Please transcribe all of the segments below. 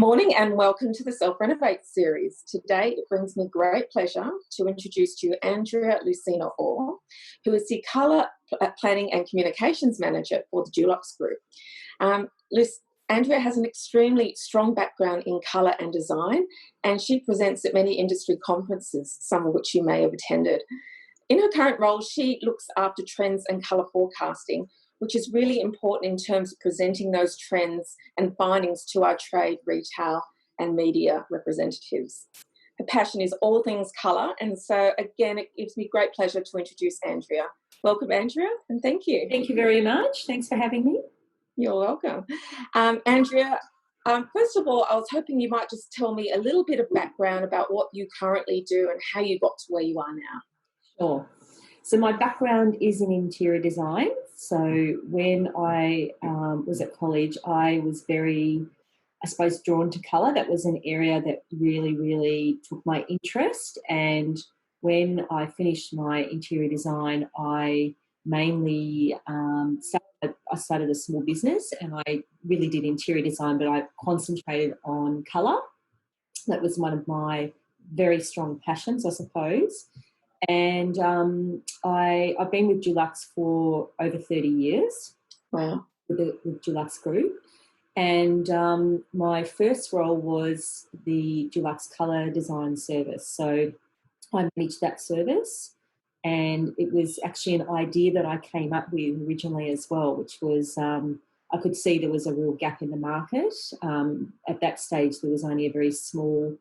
morning and welcome to the Self-Renovate series. Today it brings me great pleasure to introduce to you Andrea Lucena, who is the Colour Planning and Communications Manager for the Dulux Group. Andrea has an extremely strong background in colour and design, and she presents at many industry conferences, some of which you may have attended. In her current role, she looks after trends and colour forecasting, which is really important in terms of presenting those trends and findings to our trade, retail and media representatives. Her passion is all things colour, and so again it gives me great pleasure to introduce Andrea. Welcome, Andrea, and thank you. Thank you very much. Thanks for having me. You're welcome. Andrea, first of all, I was hoping you might just tell me a little bit of background about what you currently do and how you got to where you are now. Sure. So my background is in interior design. So when I was at college, I was very, I suppose, drawn to colour. That was an area that really took my interest. And when I finished my interior design, I mainly started a small business, and I really did interior design, but I concentrated on colour. That was one of my very strong passions, I suppose. And I've been with Dulux for over 30 years. Wow. With the Dulux Group. And my first role was the Dulux Colour Design Service. So I managed that service, and it was actually an idea that I came up with originally as well, which was I could see there was a real gap in the market. At that stage, there was only a very small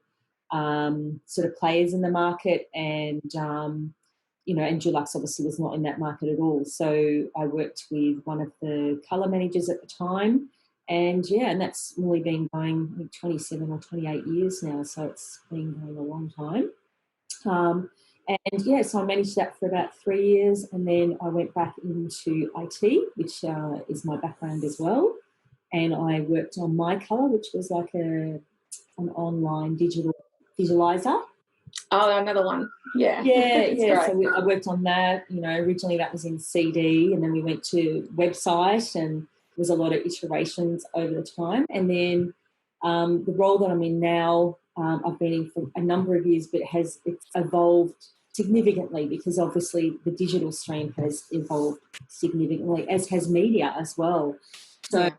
sort of players in the market, and and Dulux obviously was not in that market at all. So I worked with one of the colour managers at the time, and that's really been going, I think, 27 or 28 years now. So it's been going a long time. So I managed that for about 3 years, and then I went back into IT, which is my background as well, and I worked on My Colour, which was like an online digital visualizer. Oh, another one. Yeah. Yeah. So I worked on that. Originally that was in CD, and then we went to website, and there was a lot of iterations over the time. And then the role that I'm in now, I've been in for a number of years, but it's evolved significantly because obviously the digital stream has evolved significantly, as has media as well. So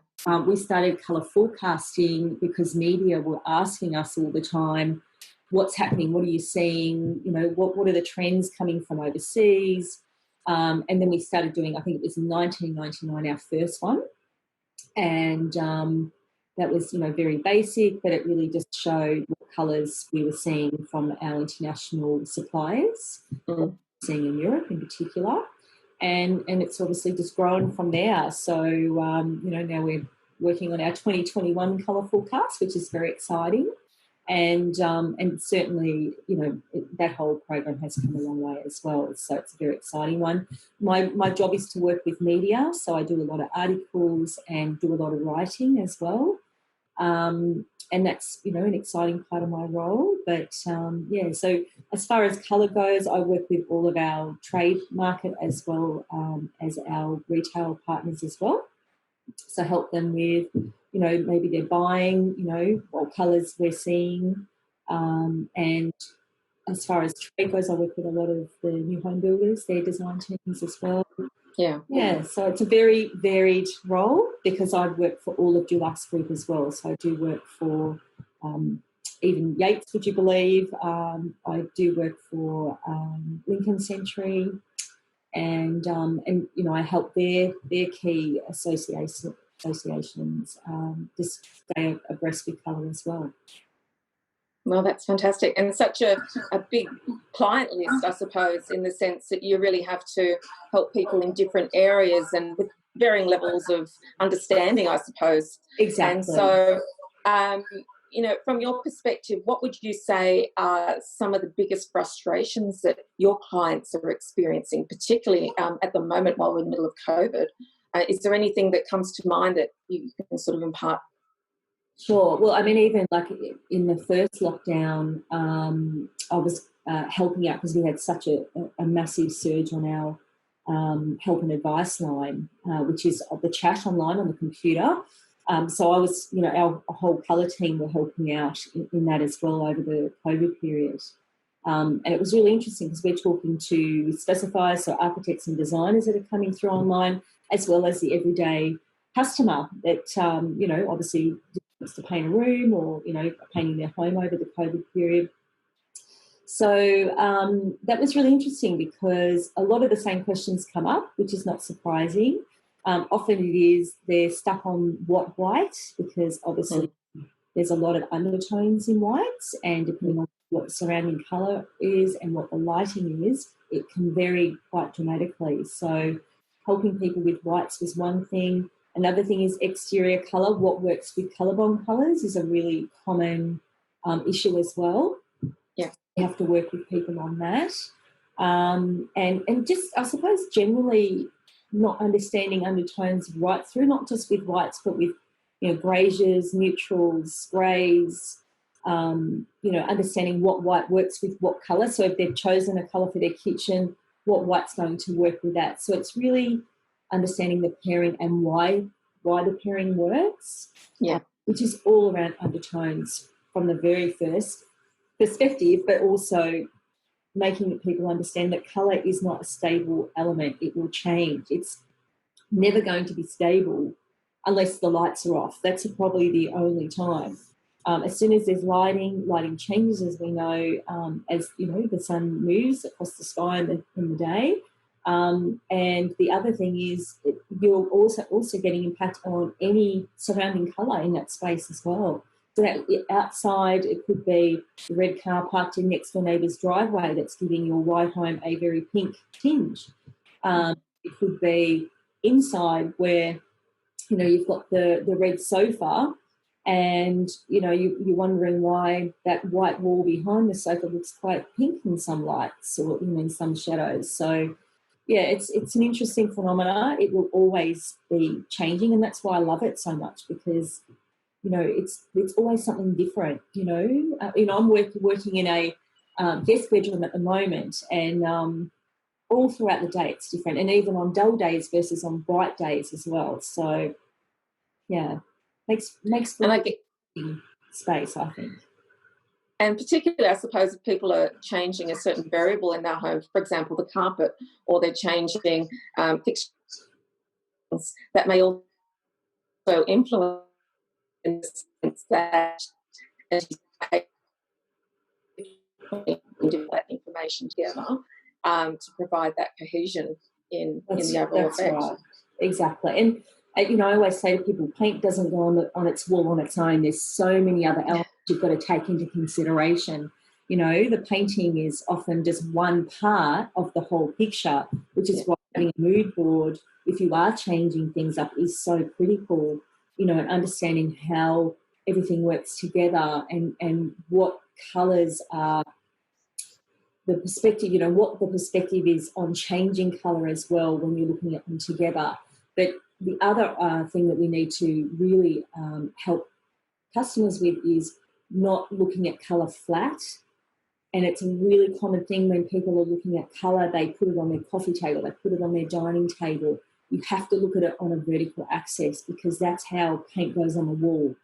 we started colour forecasting because media were asking us all the time, what's happening, what are you seeing, what are the trends coming from overseas, and then we started doing, I think it was in 1999, our first one, and that was very basic, but it really just showed what colours we were seeing from our international suppliers, seeing in Europe in particular, and it's obviously just grown from there. So now we're working on our 2021 colour forecast, which is very exciting. And certainly, that whole program has come a long way as well. So it's a very exciting one. My job is to work with media, so I do a lot of articles and do a lot of writing as well. And that's, an exciting part of my role. But, so as far as colour goes, I work with all of our trade market as well as our retail partners as well. So help them with, maybe they're buying, what colours we're seeing. And as far as trade goes, I work with a lot of the new home builders, their design teams as well. Yeah, so it's a very varied role because I work for all of Dulux Group as well. So I do work for even Yates, would you believe? I do work for Lincoln Century, and I help their key associations just stay abreast with colour as well. Well, that's fantastic, and such a big client list, I suppose, in the sense that you really have to help people in different areas and with varying levels of understanding, I suppose. Exactly. And so, from your perspective, what would you say are some of the biggest frustrations that your clients are experiencing, particularly at the moment while we're in the middle of COVID? Is there anything that comes to mind that you can sort of impart? Sure. Well, I mean, even like in the first lockdown, I was helping out because we had such a massive surge on our help and advice line, which is the chat online on the computer. So I was, our whole colour team were helping out in that as well over the COVID period. And it was really interesting because we're talking to specifiers, so architects and designers that are coming through online, as well as the everyday customer that, obviously wants to paint a room or, painting their home over the COVID period. So that was really interesting because a lot of the same questions come up, which is not surprising. Often it is they're stuck on what white because obviously there's a lot of undertones in whites, and depending on what the surrounding colour is and what the lighting is, it can vary quite dramatically. So helping people with whites was one thing. Another thing is exterior colour. What works with colour-bomb colours is a really common issue as well. Yeah. You have to work with people on that. And just, I suppose, generally not understanding undertones right through, not just with whites, but with, graziers, neutrals, greys, understanding what white works with what colour. So if they've chosen a colour for their kitchen, what white's going to work with that. So it's really understanding the pairing and why the pairing works, which is all around undertones from the very first perspective, but also making people understand that colour is not a stable element. It will change. It's never going to be stable unless the lights are off. That's probably the only time. As soon as there's lighting changes, as we know, as the sun moves across the sky in the day. And the other thing is you're also getting impact on any surrounding colour in that space as well. So that outside, it could be the red car parked in next door neighbour's driveway that's giving your white home a very pink tinge. It could be inside where, you've got the red sofa and, you're wondering why that white wall behind the sofa looks quite pink in some lights or, in some shadows. So, yeah, it's an interesting phenomena. It will always be changing, and that's why I love it so much because, it's always something different, I'm working in a guest bedroom at the moment, and all throughout the day it's different, and even on dull days versus on bright days as well. So, yeah, makes for space, I think. And particularly, I suppose, if people are changing a certain variable in their home, for example, the carpet, or they're changing fixtures, that may also influence in the sense that that information together to provide that cohesion in the overall effect. Right. Exactly. And I always say to people, paint doesn't go on its wall on its own. There's so many other elements you've got to take into consideration. The painting is often just one part of the whole picture, which is why having a mood board, if you are changing things up, is so critical, and understanding how everything works together and what colours are the perspective, what the perspective is on changing colour as well when you're looking at them together. But the other thing that we need to really help customers with is not looking at colour flat. And it's a really common thing when people are looking at colour, they put it on their coffee table, they put it on their dining table. You have to look at it on a vertical axis because that's how paint goes on the wall,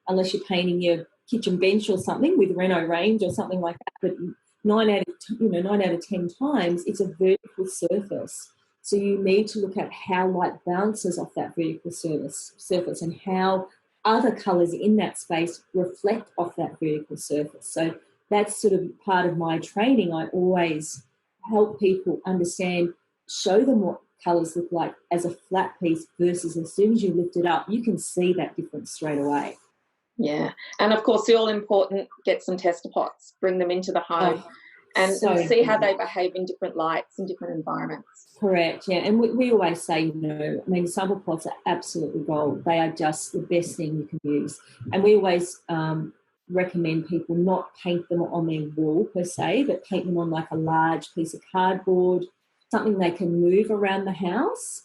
unless you're painting your kitchen bench or something with Renovate range or something like that. But 9 out of 10 times, it's a vertical surface. So you need to look at how light bounces off that vertical surface and how other colours in that space reflect off that vertical surface. So that's sort of part of my training. I always help people understand, show them what colours look like as a flat piece versus as soon as you lift it up, you can see that difference straight away. Yeah. And, of course, the all-important, get some tester pots, bring them into the home and see how they behave in different lights and different environments. Correct, yeah. And we always say, sample pots are absolutely gold. They are just the best thing you can use. And we always recommend people not paint them on their wall per se, but paint them on like a large piece of cardboard, something they can move around the house.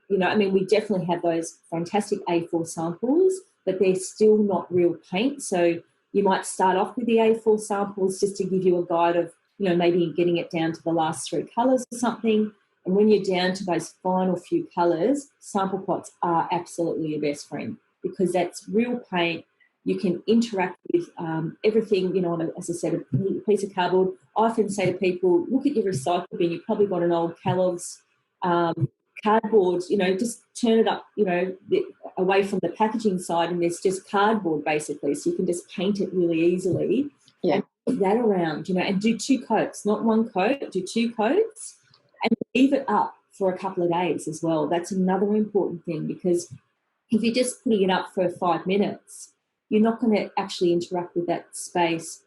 We definitely have those fantastic A4 samples, but they're still not real paint. So you might start off with the A4 samples just to give you a guide of, maybe getting it down to the last 3 colours or something. And when you're down to those final few colours, sample pots are absolutely your best friend, because that's real paint. You can interact with everything, you know, on as I said, a piece of cardboard. I often say to people, look at your recycle bin. You've probably got an old Kellogg's cardboard, you know, just turn it up, you know, away from the packaging side, and there's just cardboard basically. So you can just paint it really easily. Yeah. And put that around, you know, and do 2 coats, not 1 coat, do 2 coats and leave it up for a couple of days as well. That's another important thing, because if you're just putting it up for 5 minutes, you're not going to actually interact with that space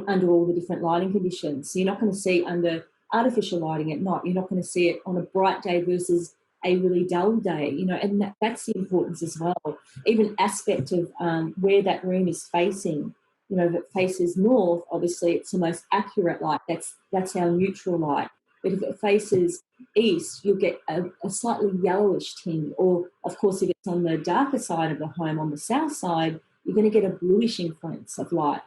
under all the different lighting conditions. So you're not going to see under artificial lighting at night. You're not going to see it on a bright day versus a really dull day, you know, and that's the importance as well. Even aspect of where that room is facing. You know, if it faces north, obviously it's the most accurate light. That's our neutral light. But if it faces east, you'll get a slightly yellowish tinge. Or, of course, if it's on the darker side of the home, on the south side, you're going to get a bluish influence of light.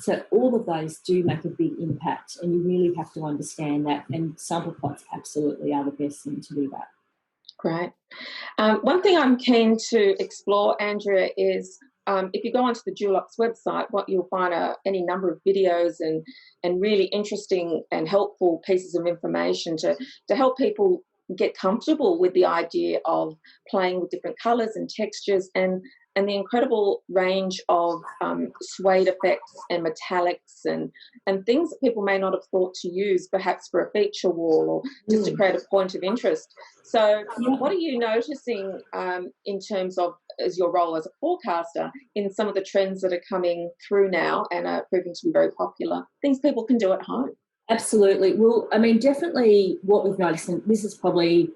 So all of those do make a big impact, and you really have to understand that. And sample pots absolutely are the best thing to do that. Great. One thing I'm keen to explore, Andrea, is if you go onto the Dulux website, what you'll find are any number of videos and really interesting and helpful pieces of information to help people get comfortable with the idea of playing with different colours and textures, and the incredible range of suede effects and metallics and things that people may not have thought to use, perhaps for a feature wall or just to create a point of interest. So what are you noticing in terms of, as your role as a forecaster, in some of the trends that are coming through now and are proving to be very popular, things people can do at home? Absolutely. Well, I mean, definitely what we've noticed, and this is probably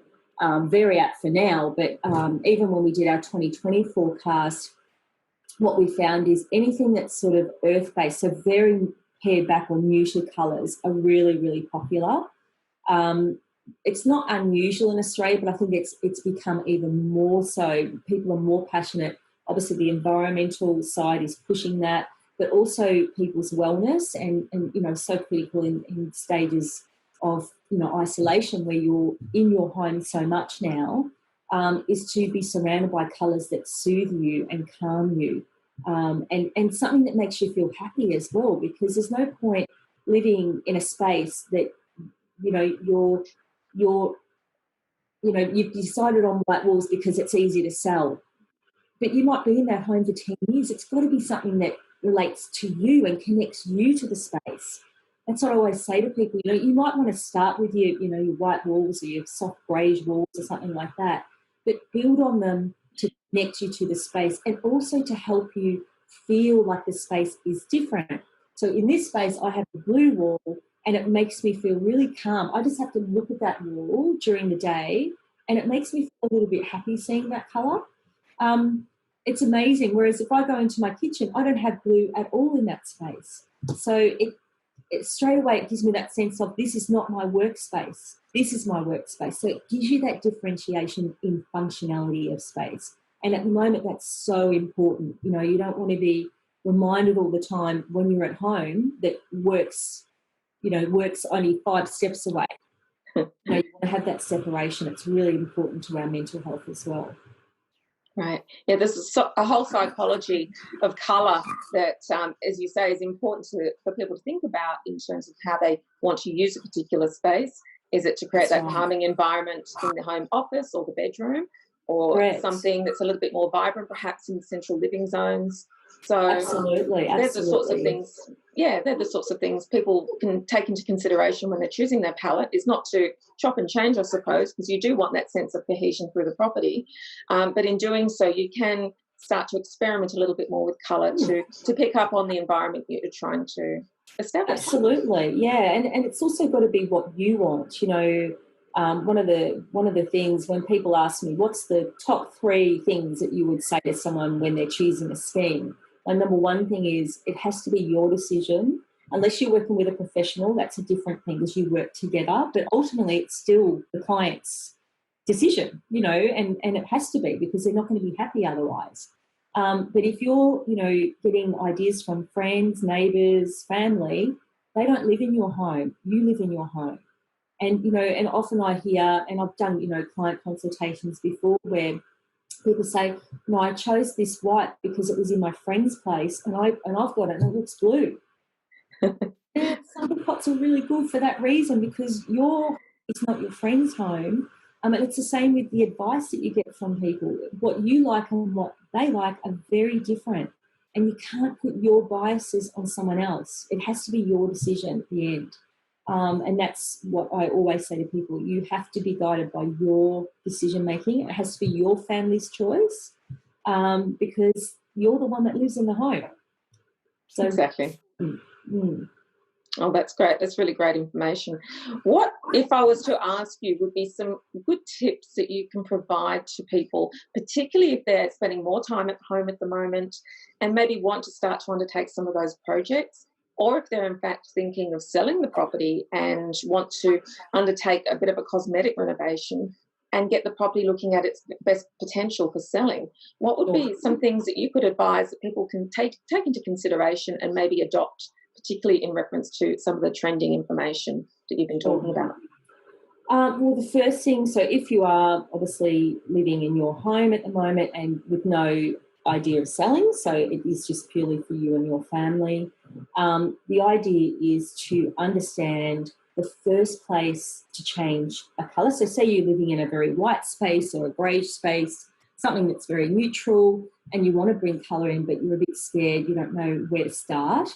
very out for now, but even when we did our 2020 forecast, what we found is anything that's sort of earth-based, so very pared back or neutral colours, are really, really popular. It's not unusual in Australia, but I think it's become even more so. People are more passionate. Obviously, the environmental side is pushing that, but also people's wellness and you know, so critical in stages of, you know, isolation where you're in your home so much now, is to be surrounded by colours that soothe you and calm you, and something that makes you feel happy as well, because there's no point living in a space that, you know, you've decided on white walls because it's easy to sell, but you might be in that home for 10 years. It's got to be something that relates to you and connects you to the space. That's what I always say to people. You know, you might want to start with your white walls or your soft greyish walls or something like that, but build on them to connect you to the space and also to help you feel like the space is different. So in this space, I have a blue wall and it makes me feel really calm. I just have to look at that wall during the day and it makes me feel a little bit happy seeing that colour. It's amazing. Whereas if I go into my kitchen, I don't have blue at all in that space. So it straight away it gives me that sense of, this is not my workspace. This is my workspace. So it gives you that differentiation in functionality of space. And at the moment, that's so important. You know, you don't want to be reminded all the time when you're at home that work's only 5 steps away. You know, you want to have that separation. It's really important to our mental health as well. Right. Yeah, there's a whole psychology of colour that, as you say, is important for people to think about in terms of how they want to use a particular space. Is it to create that calming environment in the home office or the bedroom, or something that's a little bit more vibrant, perhaps in the central living zones? So absolutely. They're the sorts of things. Yeah, they're the sorts of things people can take into consideration when they're choosing their palette. Is not to chop and change, I suppose, because you do want that sense of cohesion through the property. But in doing so, you can start to experiment a little bit more with colour to pick up on the environment you're trying to establish. Absolutely, yeah, and it's also got to be what you want. You know, one of the things when people ask me, what's the top 3 things that you would say to someone when they're choosing a scheme? My number one thing is it has to be your decision. Unless you're working with a professional, that's a different thing because you work together. But ultimately, it's still the client's decision, you know, and it has to be because they're not going to be happy otherwise. But if you're, you know, getting ideas from friends, neighbours, family, they don't live in your home. You live in your home. And, and often I hear, and I've done, client consultations before where people say, no, I chose this white because it was in my friend's place and I've got it and it looks blue. Yeah, some pots are really good for that reason because it's not your friend's home. And it's the same with the advice that you get from people. What you like and what they like are very different. And you can't put your biases on someone else. It has to be your decision at the end. And that's what I always say to people. You have to be guided by your decision making. It has to be your family's choice because you're the one that lives in the home. So, exactly. Mm. Oh, that's great. That's really great information. What, if I was to ask you, would be some good tips that you can provide to people, particularly if they're spending more time at home at the moment and maybe want to start to undertake some of those projects, or if they're in fact thinking of selling the property and want to undertake a bit of a cosmetic renovation and get the property looking at its best potential for selling? What would be some things that you could advise that people can take into consideration and maybe adopt, particularly in reference to some of the trending information that you've been talking about? Well, the first thing, so if you are obviously living in your home at the moment and with no idea of selling, so it is just purely for you and your family, the idea is to understand the first place to change a colour. So say you're living in a very white space or a greyish space, something that's very neutral, and you want to bring colour in, but you're a bit scared, you don't know where to start.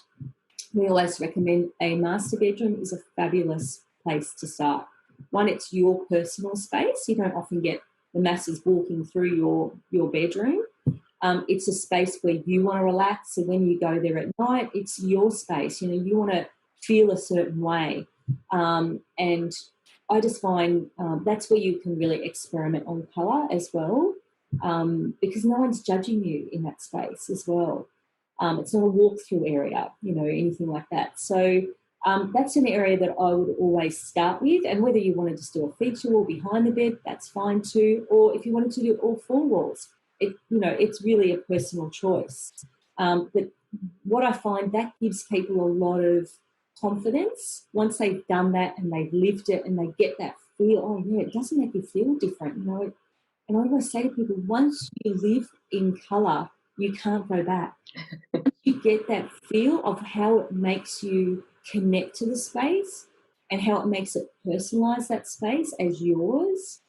We always recommend a master bedroom is a fabulous place to start. One, it's your personal space. You don't often get the masses walking through your bedroom. It's a space where you want to relax. So when you go there at night, it's your space. You want to feel a certain way. And I just find that's where you can really experiment on colour as well, because no one's judging you in that space as well. It's not a walk-through area, anything like that. So that's an area that I would always start with. And whether you want to just do a feature wall behind the bed, that's fine too. Or if you wanted to do all four walls, it's really a personal choice. But what I find, that gives people a lot of confidence once they've done that and they've lived it and they get that feel. Oh yeah, it doesn't make you feel different, And I always say to people, once you live in colour, you can't go back. You get that feel of how it makes you connect to the space and how it makes it personalise that space as yours.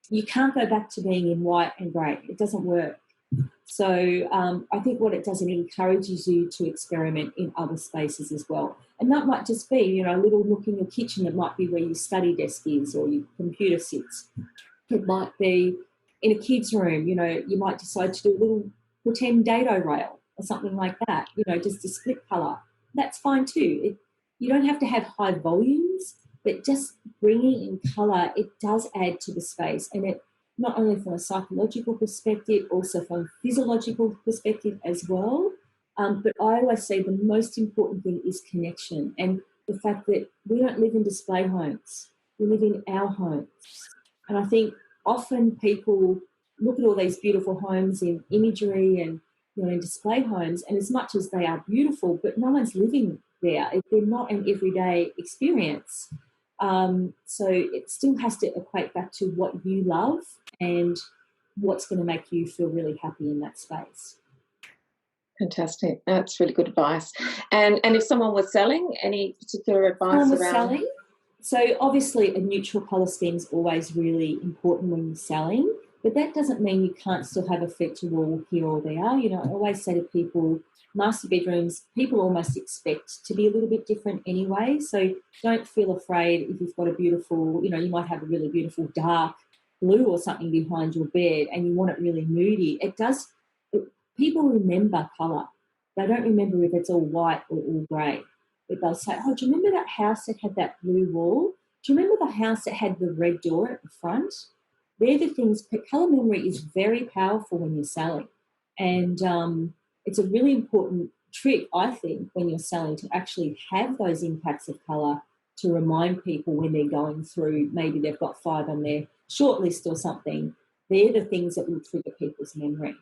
You can't go back to being in white and grey. It doesn't work. So I think what it does, it encourages you to experiment in other spaces as well. And that might just be, a little nook in your kitchen. It might be where your study desk is or your computer sits. It might be in a kid's room. You might decide to do a little pretend dado rail or something like that, just a split colour. That's fine too. You don't have to have high volumes, but just bringing in colour, it does add to the space. And it, not only from a psychological perspective, also from a physiological perspective as well. But I always say the most important thing is connection and the fact that we don't live in display homes. We live in our homes. And I think often people look at all these beautiful homes in imagery and in display homes, and as much as they are beautiful, but no one's living there. They're not an everyday experience. So it still has to equate back to what you love and what's going to make you feel really happy in that space. Fantastic. That's really good advice. And if someone was selling, any particular advice around? Selling, so obviously a neutral colour scheme is always really important when you're selling, but that doesn't mean you can't still have a feature wall here or there. I always say to people, master bedrooms, people almost expect to be a little bit different anyway, so don't feel afraid if you've got a beautiful, you might have a really beautiful dark blue or something behind your bed and you want it really moody. People remember colour. They don't remember if it's all white or all grey. But they'll say, oh, do you remember that house that had that blue wall? Do you remember the house that had the red door at the front? They're the things, colour memory is very powerful when you're selling. And it's a really important trick, I think, when you're selling to actually have those impacts of colour to remind people when they're going through, maybe they've got 5 on their shortlist or something. They're the things that will trigger people's memory.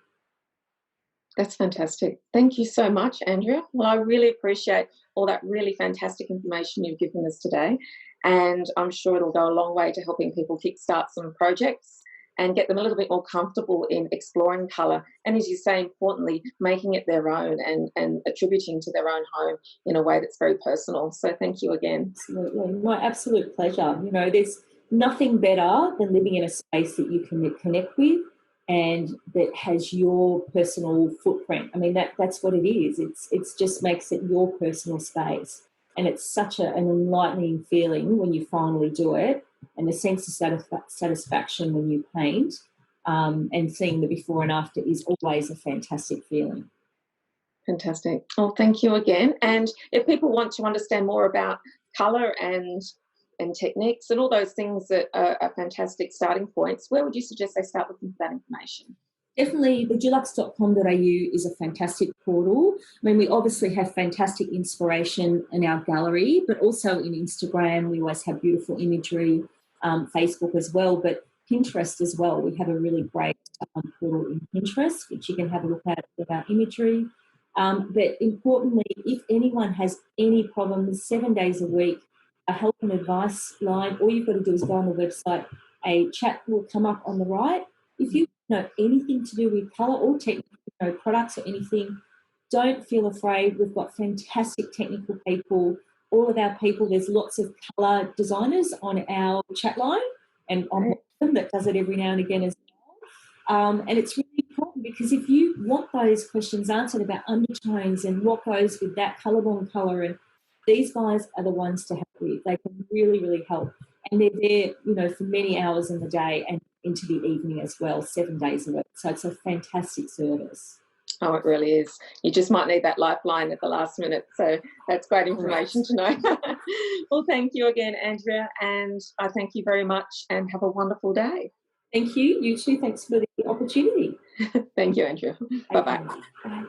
That's fantastic. Thank you so much, Andrea. Well, I really appreciate all that really fantastic information you've given us today. and I'm sure it'll go a long way to helping people kickstart some projects and get them a little bit more comfortable in exploring colour, and as you say, importantly, making it their own and attributing to their own home in a way that's very personal. So thank you again. Absolutely. My absolute pleasure. You know, there's nothing better than living in a space that you can connect with and that has your personal footprint. I mean, that's what it is. It's just makes it your personal space. And it's such an enlightening feeling when you finally do it, and the sense of satisfaction when you paint, and seeing the before and after is always a fantastic feeling. Fantastic. Well, thank you again. And if people want to understand more about colour and techniques and all those things that are fantastic starting points, where would you suggest they start looking for that information? Definitely, the dulux.com.au is a fantastic portal. I mean, we obviously have fantastic inspiration in our gallery, but also in Instagram, we always have beautiful imagery, Facebook as well, but Pinterest as well. We have a really great portal in Pinterest, which you can have a look at with our imagery. But importantly, if anyone has any problems, 7 days a week, a help and advice line, all you've got to do is go on the website, a chat will come up on the right. If you know anything to do with colour or technical, products or anything, don't feel afraid. We've got fantastic technical people. All of our people, there's lots of colour designers on our chat line, and I'm one of them that does it every now and again as well. And it's really important because if you want those questions answered about undertones and what goes with that colour-born colour, and these guys are the ones to help with. They can really, really help. And they're there, for many hours in the day and into the evening as well, 7 days a week. So it's a fantastic service. Oh, it really is. You just might need that lifeline at the last minute. So that's great information to know. Well, thank you again, Andrea, and I thank you very much and have a wonderful day. Thank you. You too. Thanks for the opportunity. Thank you, Andrea. Bye-bye. Bye.